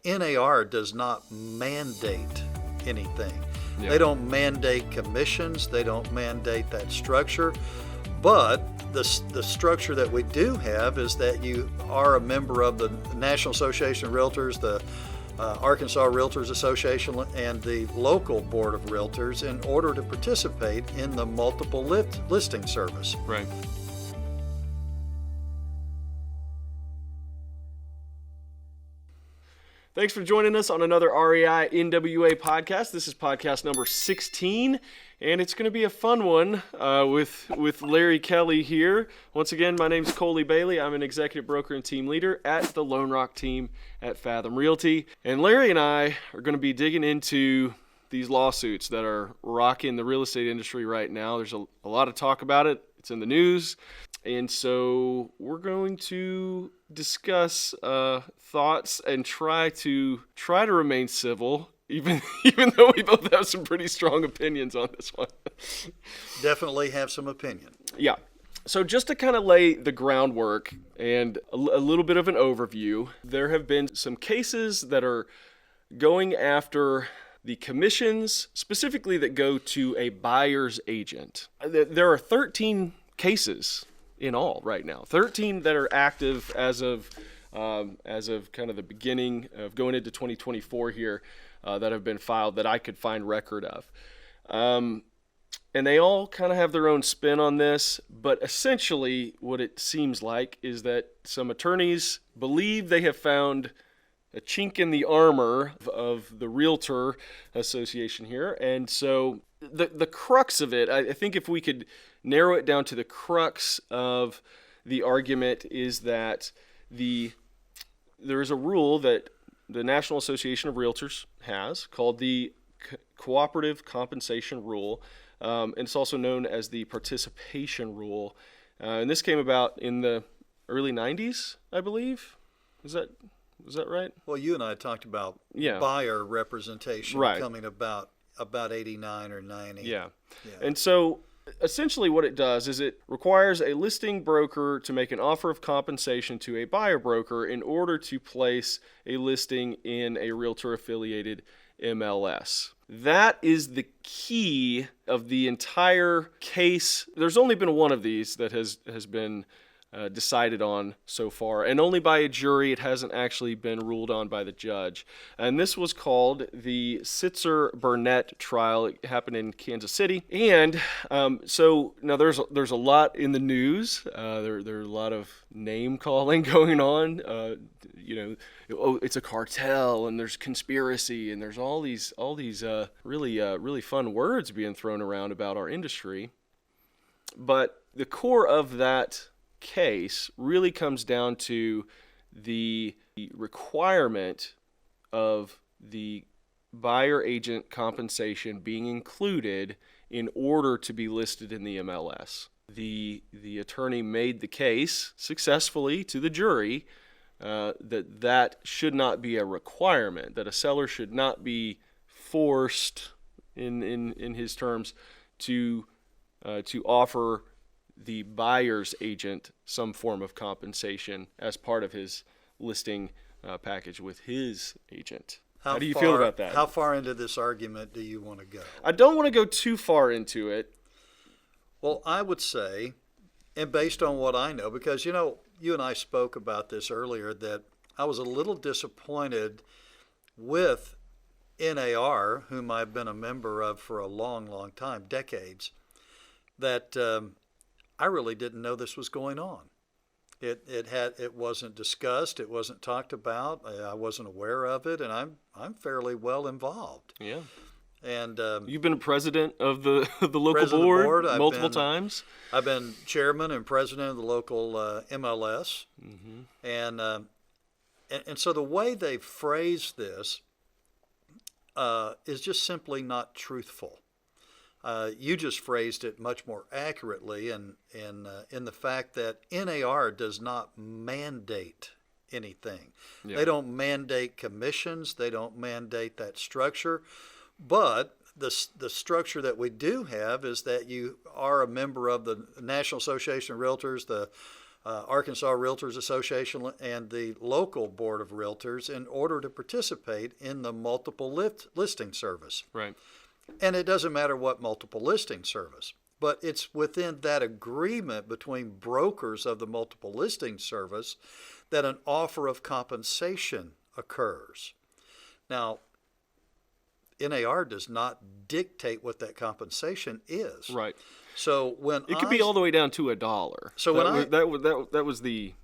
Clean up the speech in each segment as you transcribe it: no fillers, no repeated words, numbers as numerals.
NAR does not mandate anything. Yeah. They don't mandate commissions. They don't mandate that structure. But the structure that we do have is that you are a member of the National Association of Realtors, the Arkansas Realtors Association, and the local Board of Realtors in order to participate in the multiple listing service. Right. Thanks for joining us on another REI-NWA podcast. This is podcast number 16, and it's going to be a fun one with Larry Kelley here. Once again, my name is Colley Bailey. I'm an executive broker and team leader at the LoneRock team at Fathom Realty. And Larry and I are going to be digging into these lawsuits that are rocking the real estate industry right now. There's a lot of talk about it. It's in the news. And so we're going to discuss thoughts and try to remain civil, even though we both have some pretty strong opinions on this one. Definitely have some opinion. Yeah. So just to kind of lay the groundwork and a little bit of an overview, there have been some cases that are going after the commissions, specifically that go to a buyer's agent. There are 13 cases in all right now, 13 that are active as of kind of the beginning of going into 2024 here that have been filed that I could find record of. And they all kind of have their own spin on this, but essentially what it seems like is that some attorneys believe they have found a chink in the armor of the Realtor Association here. And so the crux of it, I think if we could narrow it down to the crux of the argument, is that there is a rule that the National Association of Realtors has called the Cooperative Compensation Rule, and it's also known as the Participation Rule. And this came about in the early 90s, I believe. Is that right? Well, you and I talked about buyer representation coming about 89 or 90. Yeah. And so essentially what it does is it requires a listing broker to make an offer of compensation to a buyer broker in order to place a listing in a Realtor-affiliated MLS. That is the key of the entire case. There's only been one of these that has been decided on so far, and only by a jury. It hasn't actually been ruled on by the judge. And this was called the Sitzer-Burnett trial. It happened in Kansas City. And so now there's a lot in the news. There are a lot of name calling going on. It's a cartel, and there's conspiracy, and there's all these really fun words being thrown around about our industry. But the core of that case really comes down to the requirement of the buyer agent compensation being included in order to be listed in the MLS. The attorney made the case successfully to the jury that should not be a requirement, that a seller should not be forced, in his terms, to offer the buyer's agent some form of compensation as part of his listing package with his agent. How do you feel about that? How far into this argument do you want to go? I don't want to go too far into it. Well, I would say, and based on what I know, because, you and I spoke about this earlier, that I was a little disappointed with NAR, whom I've been a member of for a long, long time, decades, that I really didn't know this was going on. It wasn't discussed. It wasn't talked about. I wasn't aware of it, and I'm fairly well involved. Yeah. And you've been president of the local board multiple times. I've been chairman and president of the local MLS, and so the way they phrase this is just simply not truthful. You just phrased it much more accurately in the fact that NAR does not mandate anything. Yeah. They don't mandate commissions. They don't mandate that structure. But the structure that we do have is that you are a member of the National Association of Realtors, the Arkansas Realtors Association and the local board of realtors in order to participate in the multiple listing service. Right. And it doesn't matter what multiple listing service, but it's within that agreement between brokers of the multiple listing service that an offer of compensation occurs. Now, NAR does not dictate what that compensation is. Right. So when it could be all the way down to $1. So that was the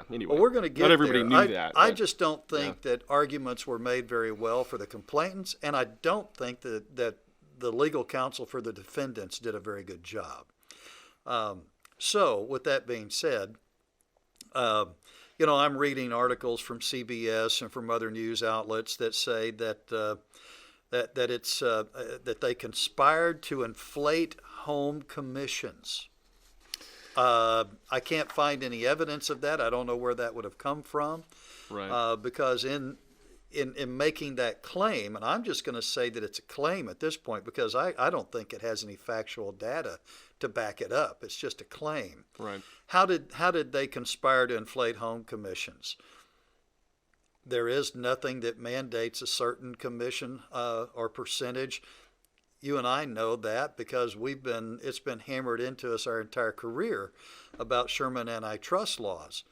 anyway. Well, we're going to get not everybody there. knew that. I just don't think that arguments were made very well for the complainants, and I don't think that the legal counsel for the defendants did a very good job. So with that being said, I'm reading articles from CBS and from other news outlets that say that that they conspired to inflate home commissions. I can't find any evidence of that. I don't know where that would have come from. Right. Because in making that claim, and I'm just going to say that it's a claim at this point because I don't think it has any factual data to back it up. It's just a claim. Right. How did they conspire to inflate home commissions? There is nothing that mandates a certain commission or percentage. You and I know that because it's been hammered into us our entire career about Sherman antitrust laws.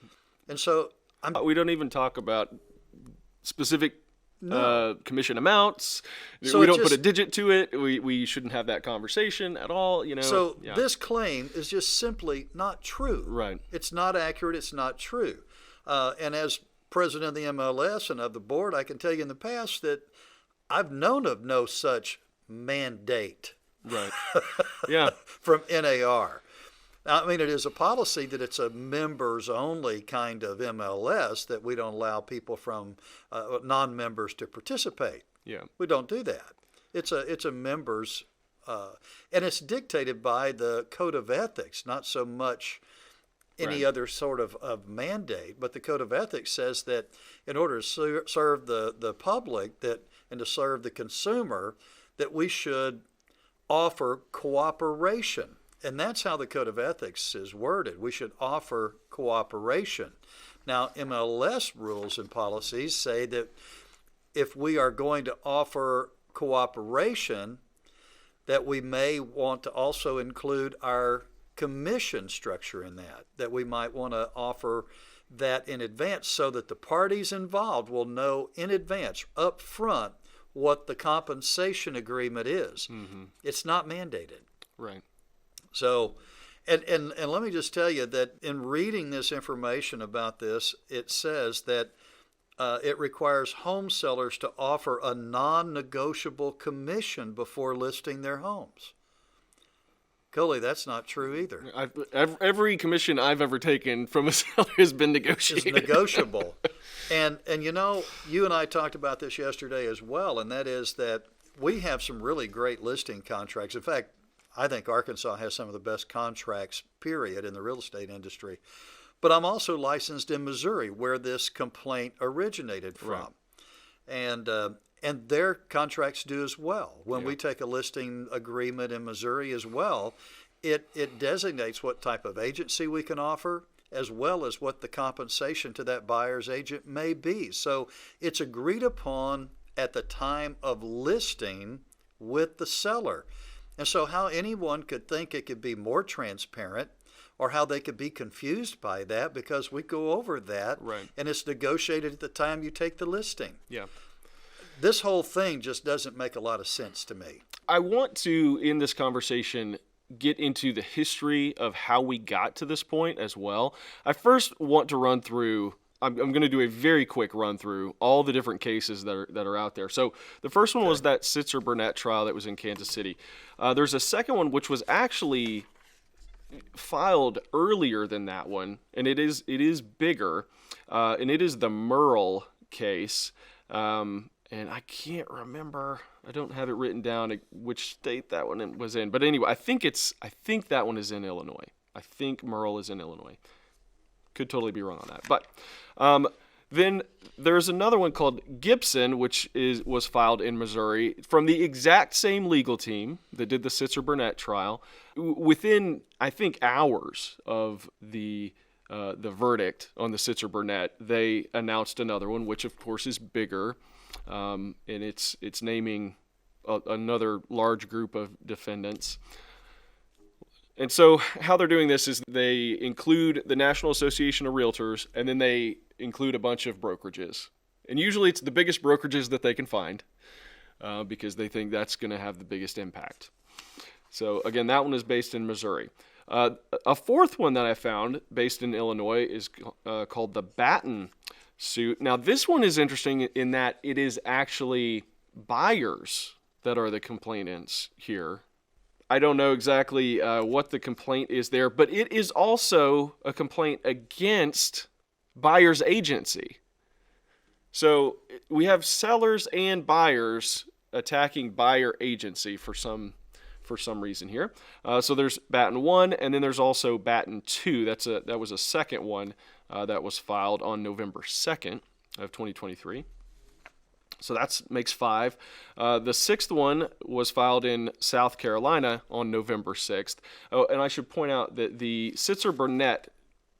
And so we don't even talk about specific commission amounts. So we don't put a digit to it. We shouldn't have that conversation at all. So this claim is just simply not true. Right. It's not accurate. It's not true. And as president of the MLS and of the board, I can tell you in the past that I've known of no such mandate. Right. Yeah. From NAR. I mean, it is a policy that it's a members-only kind of MLS that we don't allow people from non-members to participate. Yeah. We don't do that. It's a members, and it's dictated by the Code of Ethics, not so much any other sort of mandate. But the Code of Ethics says that in order to serve the public and to serve the consumer, that we should offer cooperation. And that's how the Code of Ethics is worded. We should offer cooperation. Now, MLS rules and policies say that if we are going to offer cooperation, that we may want to also include our commission structure in that we might want to offer that in advance so that the parties involved will know in advance, up front, what the compensation agreement is. Mm-hmm. It's not mandated. Right. So, and let me just tell you that in reading this information about this, it says that it requires home sellers to offer a non-negotiable commission before listing their homes. Colley, that's not true either. Every commission I've ever taken from a seller has been negotiated. It's negotiable. And you and I talked about this yesterday as well, and that is that we have some really great listing contracts. In fact, I think Arkansas has some of the best contracts, period, in the real estate industry. But I'm also licensed in Missouri, where this complaint originated from. Right. And their contracts do as well. When we take a listing agreement in Missouri as well, it designates what type of agency we can offer, as well as what the compensation to that buyer's agent may be. So it's agreed upon at the time of listing with the seller. And so how anyone could think it could be more transparent or how they could be confused by that, because we go over that, and it's negotiated at the time you take the listing. Yeah. This whole thing just doesn't make a lot of sense to me. I want to, in this conversation, get into the history of how we got to this point as well. I first want to run through, I'm going to do a very quick run through all the different cases that are out there. So the first one was that Sitzer-Burnett trial that was in Kansas City. There's a second one which was actually filed earlier than that one, and it is bigger, and it is the Merle case. And I can't remember. I don't have it written down which state that one was in. But anyway, I think that one is in Illinois. I think Merle is in Illinois. Could totally be wrong on that. But then there's another one called Gibson, which was filed in Missouri from the exact same legal team that did the Sitzer-Burnett trial. Within, I think, hours of the the verdict on the Sitzer-Burnett, they announced another one, which of course is bigger, and it's naming another large group of defendants. And so how they're doing this is they include the National Association of Realtors, and then they include a bunch of brokerages. And usually it's the biggest brokerages that they can find because they think that's going to have the biggest impact. So again, that one is based in Missouri. A fourth one that I found based in Illinois is called the Batten suit. Now this one is interesting in that it is actually buyers that are the complainants here. I don't know exactly what the complaint is there, but it is also a complaint against buyer's agency. So we have sellers and buyers attacking buyer agency for some reason here. So there's Batten 1, and then there's also Batten 2. That was a second one that was filed on November 2nd of 2023. So that makes 5. The sixth one was filed in South Carolina on November 6th. Oh, and I should point out that the Sitzer-Burnett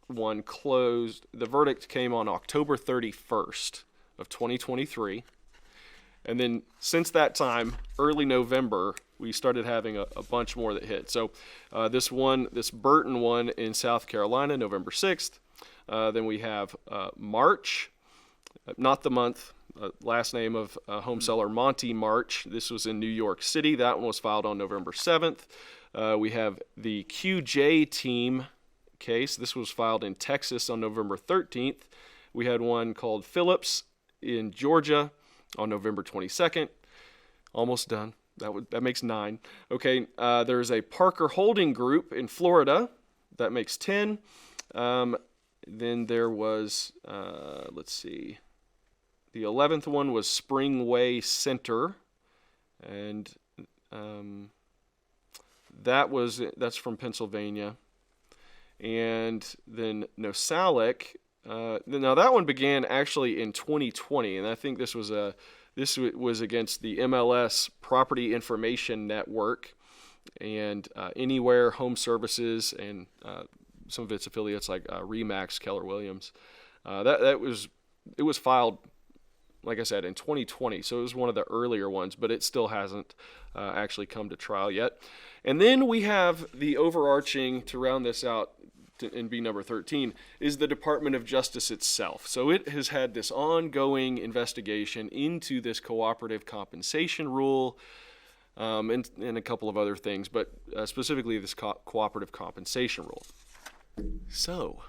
one closed, the verdict came on October 31st of 2023. And then since that time, early November, we started having a bunch more that hit. So this Burton one in South Carolina, November 6th. Then we have March, not the month, last name of home seller Monty March. This was in New York City. That one was filed on November 7th. We have the QJ team case. This was filed in Texas on November 13th. We had one called Phillips in Georgia on November 22nd. Almost done. That makes 9. Okay, there's a Parker Holding Group in Florida. That makes 10. Then there was, let's see, the 11th one was Springway Center, and that's from Pennsylvania. And then Nosalic, now that one began actually in 2020, and I think this was against the MLS Property Information Network and Anywhere Home Services and some of its affiliates like RE/MAX, Keller Williams. It was filed, like I said, in 2020, so it was one of the earlier ones, but it still hasn't actually come to trial yet. And then we have the overarching, to round this out and be number 13, is the Department of Justice itself. So it has had this ongoing investigation into this cooperative compensation rule and a couple of other things, but specifically this cooperative compensation rule. So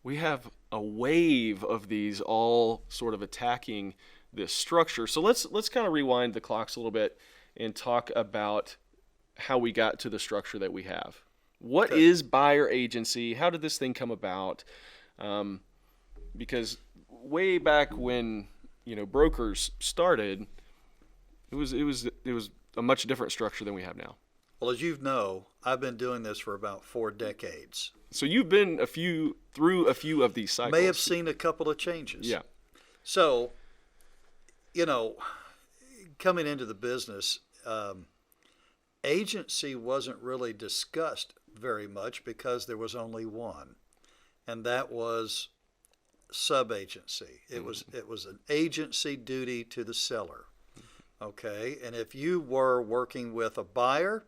we have a wave of these all sort of attacking this structure. So let's kind of rewind the clocks a little bit and talk about how we got to the structure that we have. What is buyer agency? How did this thing come about? Because way back when brokers started, it was a much different structure than we have now. Well, as you know, I've been doing this for about 4 decades. So you've been through a few of these cycles. May have seen a couple of changes. Yeah. So, coming into the business, agency wasn't really discussed very much because there was only one, and that was sub-agency. It was an agency duty to the seller. Okay, and if you were working with a buyer,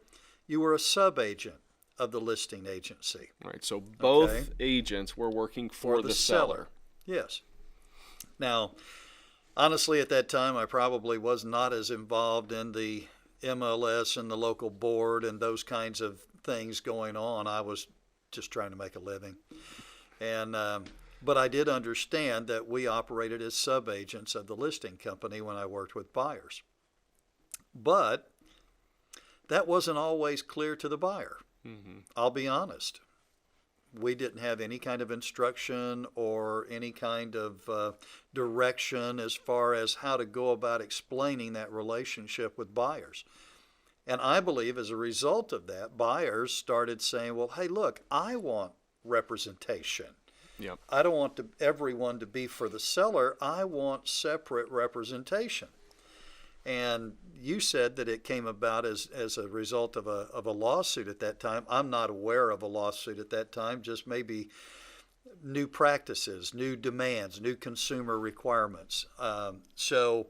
you were a sub-agent of the listing agency. Right, so both agents were working for the seller. Yes. Now, honestly, at that time, I probably was not as involved in the MLS and the local board and those kinds of things going on. I was just trying to make a living. And but I did understand that we operated as sub-agents of the listing company when I worked with buyers. But that wasn't always clear to the buyer. Mm-hmm. I'll be honest. We didn't have any kind of instruction or any kind of direction as far as how to go about explaining that relationship with buyers. And I believe as a result of that, buyers started saying, well, hey, look, I want representation. Yep. I don't want everyone to be for the seller. I want separate representation. And you said that it came about as a result of a lawsuit at that time. I'm not aware of a lawsuit at that time, just maybe new practices, new demands, new consumer requirements. So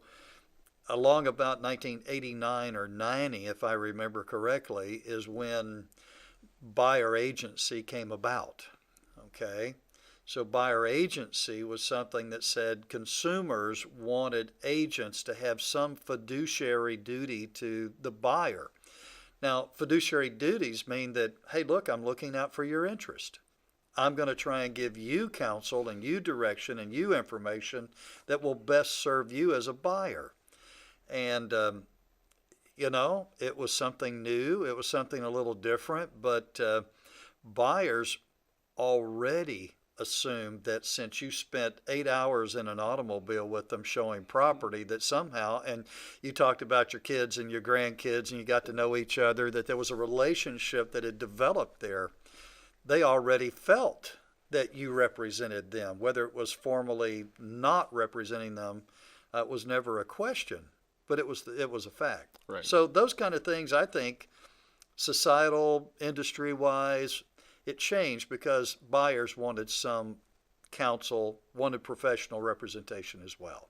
along about 1989 or 90, if I remember correctly, is when buyer agency came about. Okay, so buyer agency was something that said consumers wanted agents to have some fiduciary duty to the buyer. Now, fiduciary duties mean that, hey, look, I'm looking out for your interest. I'm going to try and give you counsel and you direction and you information that will best serve you as a buyer. And, it was something new. It was something a little different, but buyers already assumed that since you spent 8 hours in an automobile with them showing property, that somehow, and you talked about your kids and your grandkids and you got to know each other, that there was a relationship that had developed there. They already felt that you represented them. Whether it was formally not representing them was never a question, but it was a fact. Right. So those kind of things, I think, societal, industry-wise, it changed because buyers wanted some counsel, wanted professional representation as well.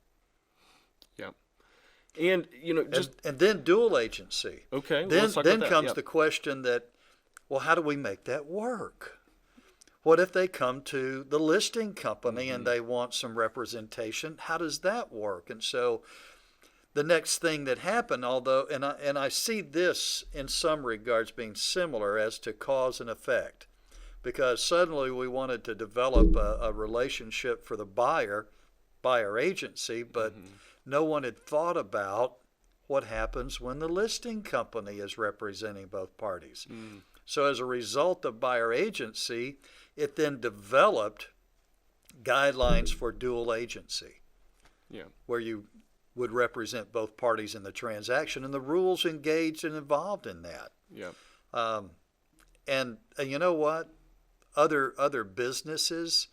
Yeah. And, and then dual agency. Okay. Then comes the question that, well, how do we make that work? What if they come to the listing company and they want some representation? How does that work? And so the next thing that happened, although, and I see this in some regards being similar as to cause and effect, because suddenly we wanted to develop a relationship for the buyer agency, but no one had thought about what happens when the listing company is representing both parties. So as a result of buyer agency, it then developed guidelines for dual agency, where you would represent both parties in the transaction, and the rules engaged and involved in that. And you know what? Other businesses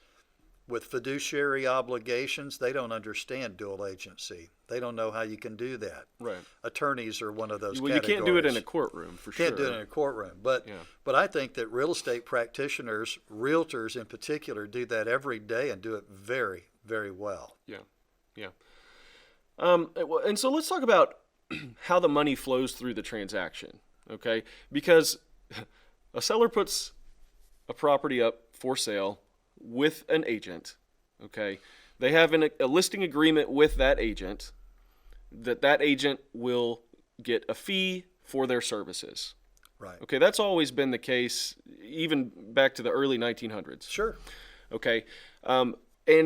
with fiduciary obligations, they don't understand dual agency. They don't know how you can do that. Right. Attorneys are one of those Well, categories. you can't do it in a courtroom, for sure. Can't do it in a courtroom. But I think that real estate practitioners, realtors in particular, do that every day and do it very, very well. Yeah. And so let's talk about how the money flows through the transaction, okay? Because a seller puts a property up for sale with an agent, okay? They have a listing agreement with that agent that agent will get a fee for their services. Right. Okay, that's always been the case, even back to the early 1900s. Sure. Okay, and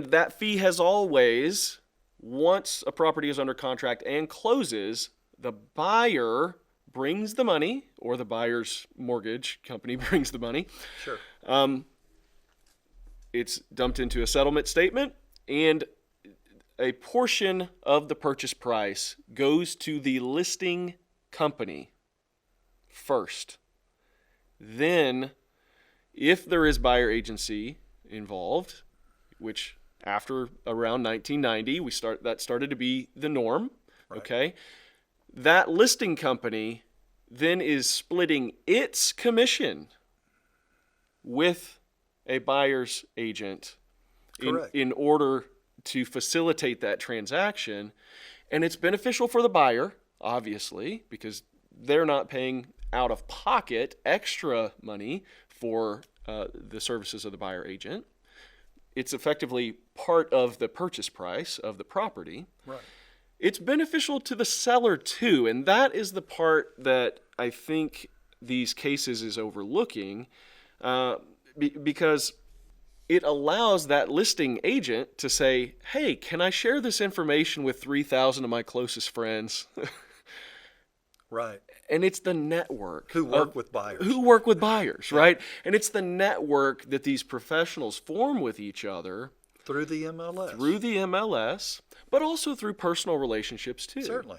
that fee has always, once a property is under contract and closes, the buyer brings the money, or the buyer's mortgage company brings the money. Sure. It's dumped into a settlement statement, and a portion of the purchase price goes to the listing company first. Then, if there is buyer agency involved, which after around 1990, that started to be the norm, right. Okay? That listing company then is splitting its commission with a buyer's agent in order to facilitate that transaction. And it's beneficial for the buyer, obviously, because they're not paying out of pocket extra money for the services of the buyer agent. It's effectively part of the purchase price of the property. Right. It's beneficial to the seller too, and that is the part that I think these cases is overlooking, because it allows that listing agent to say, hey, can I share this information with 3,000 of my closest friends? Right. And it's the network. Who work with buyers. Right? And it's the network that these professionals form with each other. Through the MLS. But also through personal relationships too. Certainly.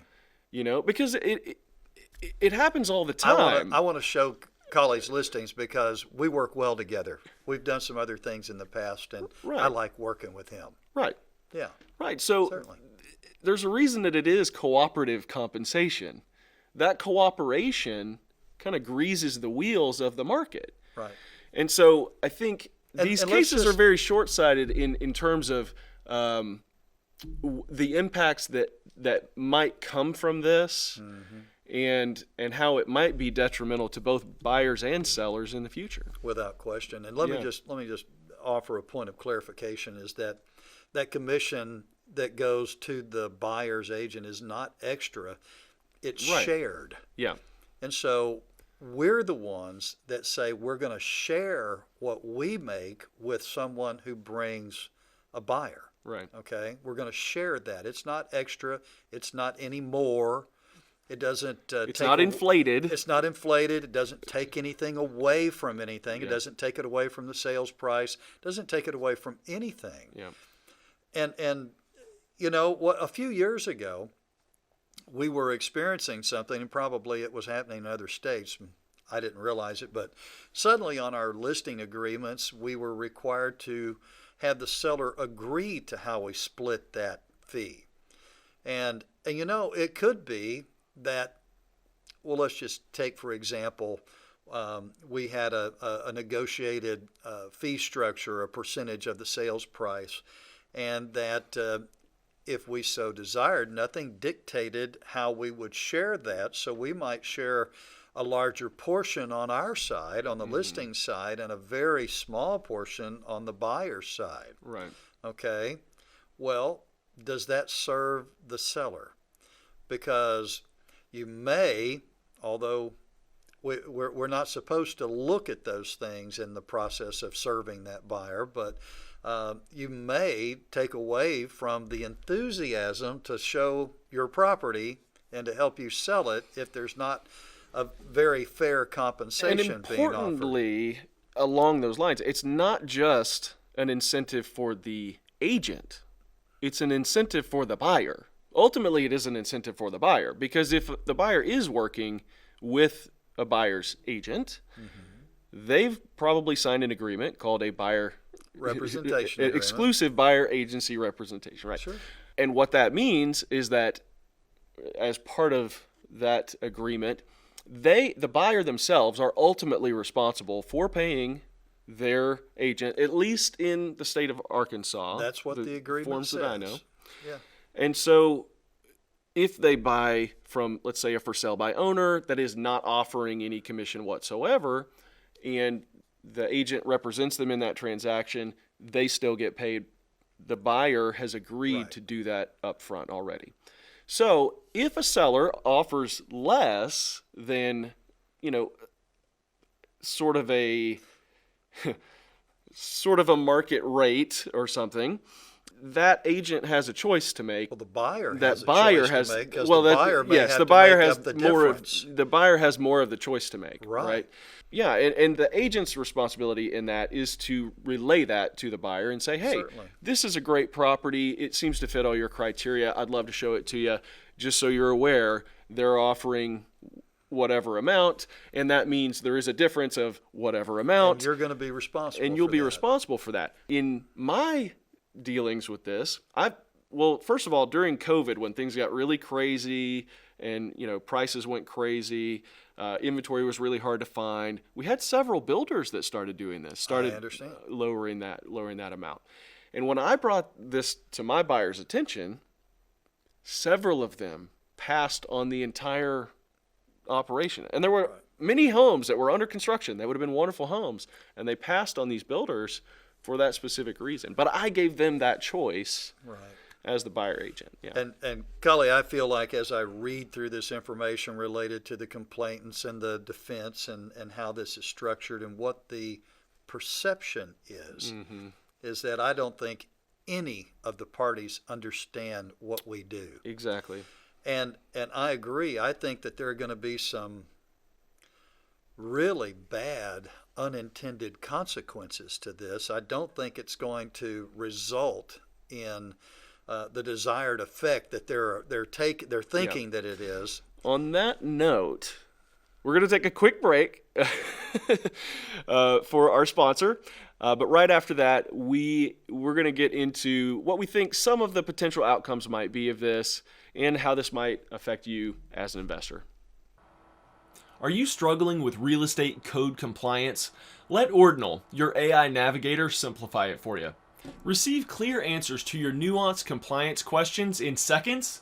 Because it happens all the time. I want to show Colley's listings because we work well together. We've done some other things in the past, and right. I like working with him. Right. Yeah. Right. So certainly. There's a reason that it is cooperative compensation. That cooperation kind of greases the wheels of the market. Right. And so I think these cases are very short-sighted in terms of the impacts that might come from this, and how it might be detrimental to both buyers and sellers in the future. Without question. And let me just offer a point of clarification: is that commission that goes to the buyer's agent is not extra; it's shared. Yeah. And so we're the ones that say we're going to share what we make with someone who brings a buyer. Right. Okay. We're going to share that. It's not extra. It's not any more. It doesn't. It's not inflated. It's not inflated. It doesn't take anything away from anything. Yeah. It doesn't take it away from the sales price. It doesn't take it away from anything. Yeah. And you know what? A few years ago, we were experiencing something, and probably it was happening in other states. I didn't realize it, but suddenly on our listing agreements, we were required to have the seller agree to how we split that fee. And you know, it could be that, well, let's just take, for example, we had a negotiated fee structure, a percentage of the sales price, and that if we so desired, nothing dictated how we would share that. So we might share a larger portion on our side, on the listing side, and a very small portion on the buyer's side. Right. Okay. Well, does that serve the seller? Because you may, although we're not supposed to look at those things in the process of serving that buyer, but you may take away from the enthusiasm to show your property and to help you sell it if there's not a very fair compensation being offered. And importantly, along those lines, it's not just an incentive for the agent. It's an incentive for the buyer. Ultimately, it is an incentive for the buyer, because if the buyer is working with a buyer's agent, they've probably signed an agreement called a buyer representation agreement. Exclusive buyer agency representation, right? Sure. And what that means is that as part of that agreement, the buyer themselves are ultimately responsible for paying their agent, at least in the state of Arkansas. That's what the agreement forms says. that I know. Yeah. And so if they buy from, let's say, a for sale by owner that is not offering any commission whatsoever, and the agent represents them in that transaction, they still get paid. The buyer has agreed to do that up front already. So if a seller offers less than, sort of a market rate or something, that agent has a choice to make. Well, the buyer that has a buyer choice has to make, because well, the that, buyer may yes, have the to buyer make has up the more difference. of the buyer has more of the choice to make. Right. Yeah, and the agent's responsibility in that is to relay that to the buyer and say, hey, Certainly. this is a great property. It seems to fit all your criteria. I'd love to show it to you. Just so you're aware, they're offering whatever amount, and that means there is a difference of whatever amount. And you're going to be responsible and you'll for be that. responsible for that. In my dealings with this, first of all, during COVID, when things got really crazy and prices went crazy, inventory was really hard to find, we had several builders that started doing this, started lowering that amount. And when I brought this to my buyers' attention, several of them passed on the entire operation. And there were many homes that were under construction that would have been wonderful homes, and they passed on these builders for that specific reason. But I gave them that choice as the buyer agent. Yeah. And Colley, I feel like as I read through this information related to the complainants and the defense and how this is structured and what the perception is that I don't think any of the parties understand what we do. Exactly. And I agree. I think that there are going to be some really bad unintended consequences to this. I don't think it's going to result in the desired effect that they're thinking that it is. On that note, we're going to take a quick break for our sponsor. But right after that, we're going to get into what we think some of the potential outcomes might be of this and how this might affect you as an investor. Are you struggling with real estate code compliance? Let Ordinal, your AI navigator, simplify it for you. Receive clear answers to your nuanced compliance questions in seconds,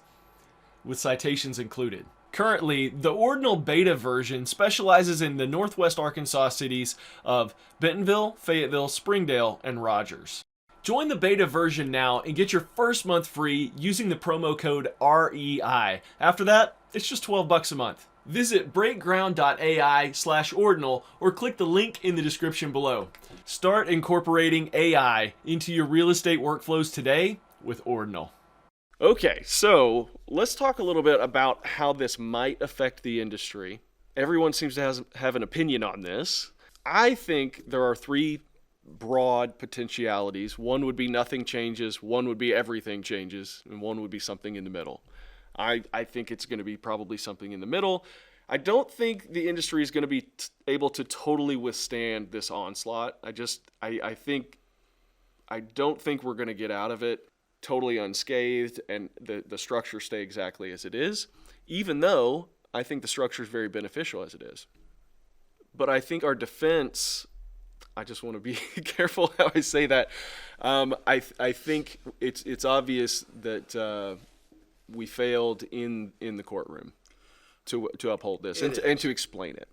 with citations included. Currently, the Ordinal beta version specializes in the Northwest Arkansas cities of Bentonville, Fayetteville, Springdale, and Rogers. Join the beta version now and get your first month free using the promo code REI. After that, it's just $12 a month. Visit breakground.ai/ordinal or click the link in the description below. Start incorporating AI into your real estate workflows today with Ordinal. Okay, so let's talk a little bit about how this might affect the industry. Everyone seems to have an opinion on this. I think there are three broad potentialities. One would be nothing changes, one would be everything changes, and one would be something in the middle. I think it's going to be probably something in the middle. I don't think the industry is going to be able to totally withstand this onslaught. I don't think we're going to get out of it totally unscathed and the structure stay exactly as it is, even though I think the structure is very beneficial as it is. But I think our defense, I just want to be careful how I say that. I think it's obvious that we failed in the courtroom to uphold this and to explain it.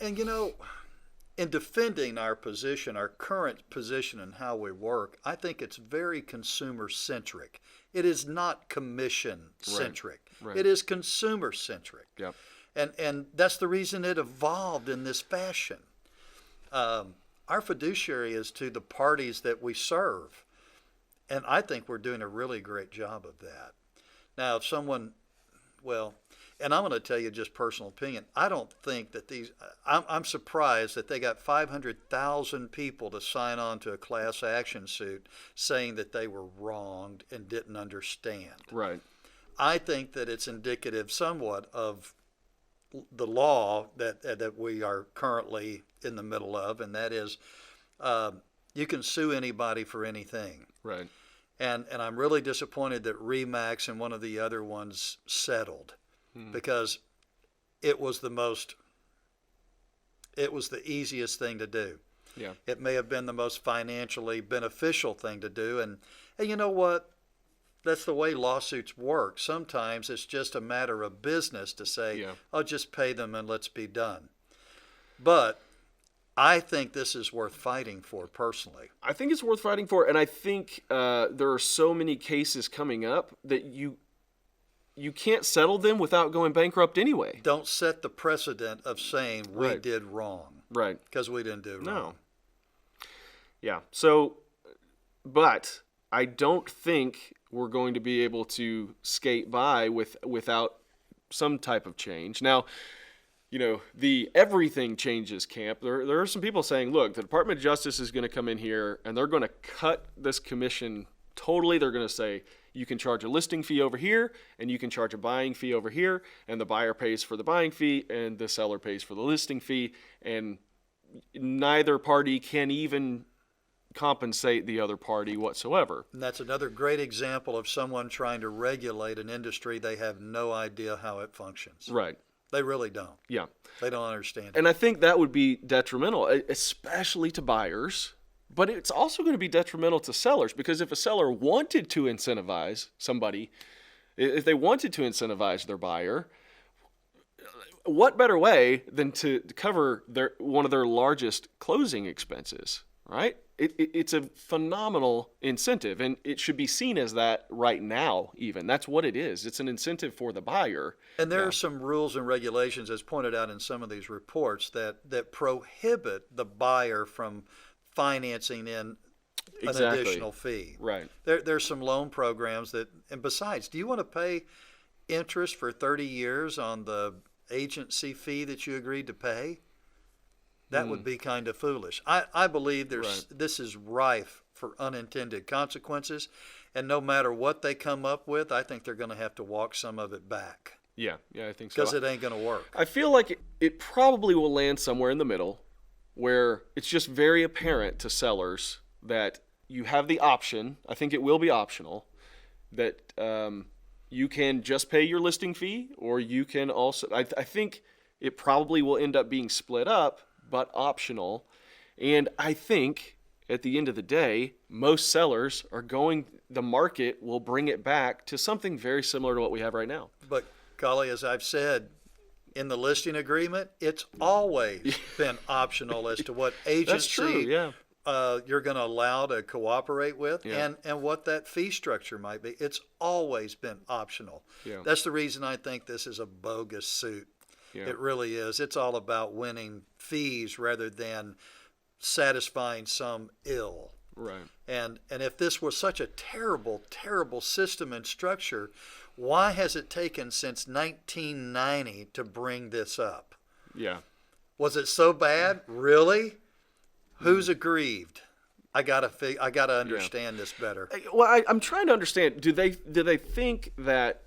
And you know, in defending our position, our current position and how we work, I think it's very consumer-centric. It is not commission-centric. Right. It is consumer-centric. Yep. And that's the reason it evolved in this fashion. Our fiduciary is to the parties that we serve, and I think we're doing a really great job of that. Now, if someone, and I'm going to tell you just personal opinion, I don't think that I'm surprised that they got 500,000 people to sign on to a class action suit saying that they were wronged and didn't understand. Right. I think that it's indicative somewhat of the law that we are currently in the middle of, and that is you can sue anybody for anything. Right. And I'm really disappointed that RE/MAX and one of the other ones settled. Because it was the easiest thing to do. Yeah. It may have been the most financially beneficial thing to do. And you know what? That's the way lawsuits work. Sometimes it's just a matter of business to say, I'll just pay them and let's be done. But I think this is worth fighting for personally. I think it's worth fighting for, and I think there are so many cases coming up that you can't settle them without going bankrupt anyway. Don't set the precedent of saying we did wrong. Right. Because we didn't do wrong. No. Yeah. So, but I don't think we're going to be able to skate by without some type of change. Now, you know, the everything changes camp. There are some people saying, look, the Department of Justice is going to come in here and they're going to cut this commission totally. They're going to say, you can charge a listing fee over here, and you can charge a buying fee over here, and the buyer pays for the buying fee, and the seller pays for the listing fee, and neither party can even compensate the other party whatsoever. And that's another great example of someone trying to regulate an industry they have no idea how it functions. Right. They really don't. Yeah. They don't understand it. And I think that would be detrimental, especially to buyers. But it's also going to be detrimental to sellers, because if a seller wanted to incentivize somebody, if they wanted to incentivize their buyer, what better way than to cover one of their largest closing expenses, right? It's a phenomenal incentive, and it should be seen as that right now even. That's what it is. It's an incentive for the buyer. And there are some rules and regulations, as pointed out in some of these reports, that prohibit the buyer from financing in an additional fee. Right. There's some loan programs that, and besides, do you want to pay interest for 30 years on the agency fee that you agreed to pay? That would be kind of foolish. I believe this is rife for unintended consequences, and no matter what they come up with, I think they're going to have to walk some of it back. Yeah, I think so. Because it ain't going to work. I feel like it probably will land somewhere in the middle, where it's just very apparent to sellers that you have the option, I think it will be optional, that you can just pay your listing fee, or you can also, I think it probably will end up being split up, but optional. And I think at the end of the day, most sellers the market will bring it back to something very similar to what we have right now. But Colley, as I've said, in the listing agreement, it's always been optional as to what agency That's true, yeah. You're going to allow to cooperate with, Yeah. and what that fee structure might be. It's always been optional. Yeah. That's the reason I think this is a bogus suit. Yeah. It really is. It's all about winning fees rather than satisfying some ill. Right. And if this was such a terrible, terrible system and structure, why has it taken since 1990 to bring this up? Yeah. Was it so bad? Really? Who's aggrieved? I gotta understand this better. Well, I'm trying to understand. Do they think that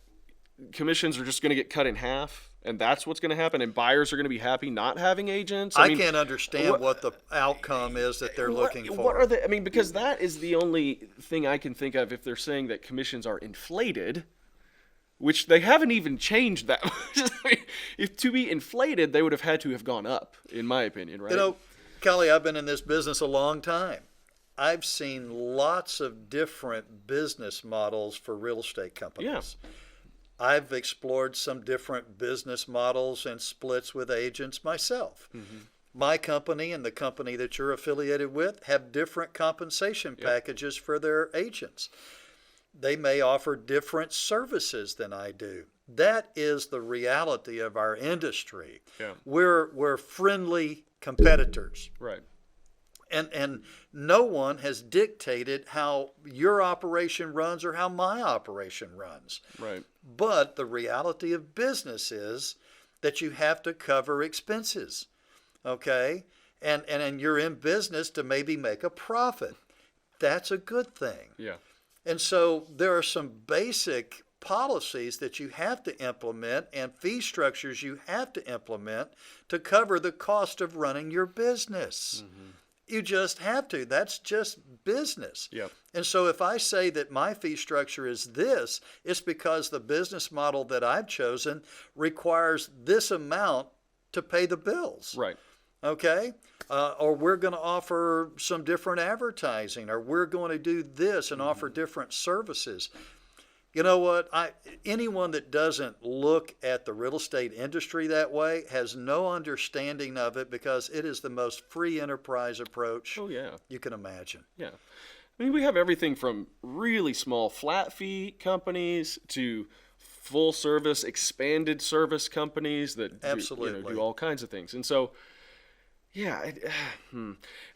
commissions are just going to get cut in half, and that's what's going to happen, and buyers are going to be happy not having agents? I can't understand what the outcome is that they're looking for. What are they? I mean, because that is the only thing I can think of if they're saying that commissions are inflated, which they haven't even changed that much. I mean, if to be inflated, they would have had to have gone up, in my opinion, right? You know, Colley, I've been in this business a long time. I've seen lots of different business models for real estate companies. Yeah. I've explored some different business models and splits with agents myself. Mm-hmm. My company and the company that you're affiliated with have different compensation packages for their agents. They may offer different services than I do. That is the reality of our industry. Yeah. We're friendly competitors. Right. And no one has dictated how your operation runs or how my operation runs. Right. But the reality of business is that you have to cover expenses, okay? And you're in business to maybe make a profit. That's a good thing. Yeah. And so there are some basic policies that you have to implement and fee structures you have to implement to cover the cost of running your business. Mm-hmm. You just have to. That's just business. Yep. And so if I say that my fee structure is this, it's because the business model that I've chosen requires this amount to pay the bills. Right. Okay? Or we're going to offer some different advertising, or we're going to do this and offer different services. You know what? Anyone that doesn't look at the real estate industry that way has no understanding of it, because it is the most free enterprise approach you can imagine. Yeah. I mean, we have everything from really small flat fee companies to full service, expanded service companies that do all kinds of things. And so, and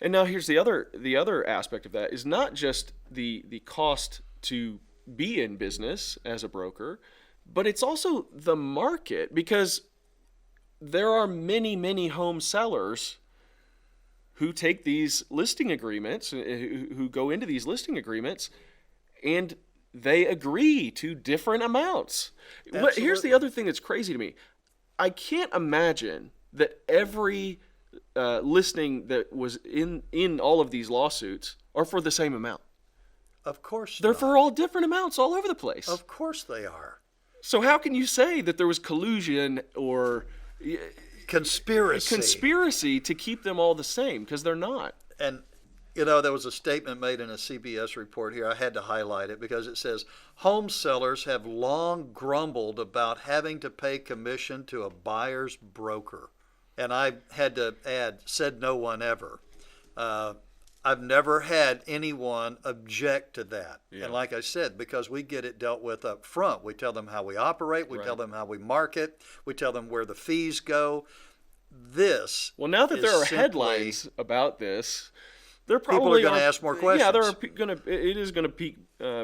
now here's the other aspect of that is not just the cost to be in business as a broker, but it's also the market, because there are many home sellers who take these listing agreements, who go into these listing agreements, and they agree to different amounts. But here's the other thing that's crazy to me. I can't imagine that every listing that was in all of these lawsuits are for the same amount. Of course They're not. for all different amounts all over the place. Of course they are. So how can you say that there was collusion or conspiracy to keep them all the same? Because they're not. And, there was a statement made in a CBS report here. I had to highlight it because it says, home sellers have long grumbled about having to pay commission to a buyer's broker. And I had to add, said no one ever. I've never had anyone object to that. Yeah. And like I said, because we get it dealt with up front. We tell them how we operate. We tell them how we market. We tell them where the fees go. Now that there are headlines about this, there probably people are going to ask more questions. Yeah, it is going to pique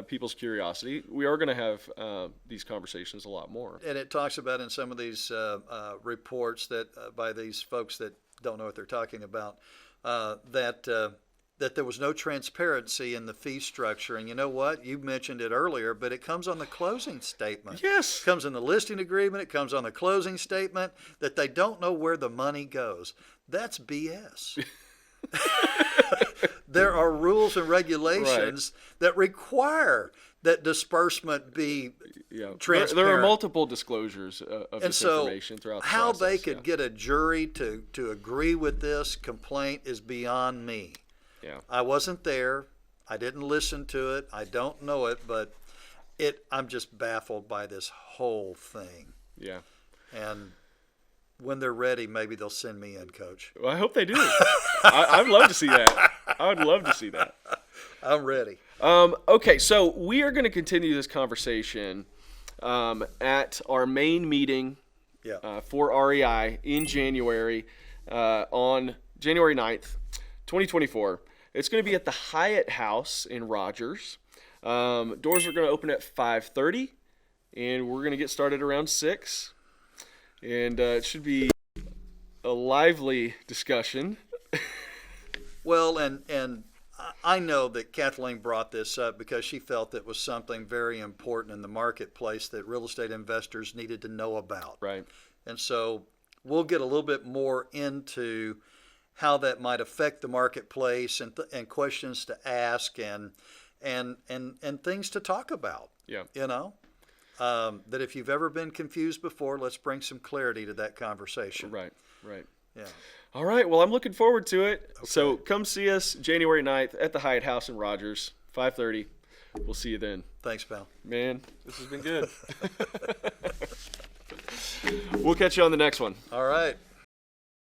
people's curiosity. We are going to have these conversations a lot more. And it talks about in some of these reports that by these folks that don't know what they're talking about, that there was no transparency in the fee structure. And you know what? You mentioned it earlier, but it comes on the closing statement. Yes. It comes in the listing agreement. It comes on the closing statement, that they don't know where the money goes. That's BS. There are rules and regulations that require that disbursement be Yeah. transparent. There are multiple disclosures of And this so information throughout the how process. they could get a jury to agree with this complaint is beyond me. Yeah. I wasn't there. I didn't listen to it. I don't know it, but I'm just baffled by this whole thing. Yeah. And when they're ready, maybe they'll send me in, Coach. Well, I hope they do. I'd love to see that. I would love to see that. I'm ready. Okay, so we are going to continue this conversation at our main meeting for REI in January on January 9th, 2024. It's going to be at the Hyatt House in Rogers. Doors are going to open at 5:30, and we're going to get started around 6. And it should be a lively discussion. Well, and I know that Kathleen brought this up because she felt it was something very important in the marketplace that real estate investors needed to know about. Right. And so we'll get a little bit more into how that might affect the marketplace and questions to ask and things to talk about. Yeah. You know, that if you've ever been confused before, let's bring some clarity to that conversation. Right. Yeah. All right. Well, I'm looking forward to it. Okay. So come see us January 9th at the Hyatt House in Rogers, 5:30. We'll see you then. Thanks, pal. Man, this has been good. We'll catch you on the next one. All right.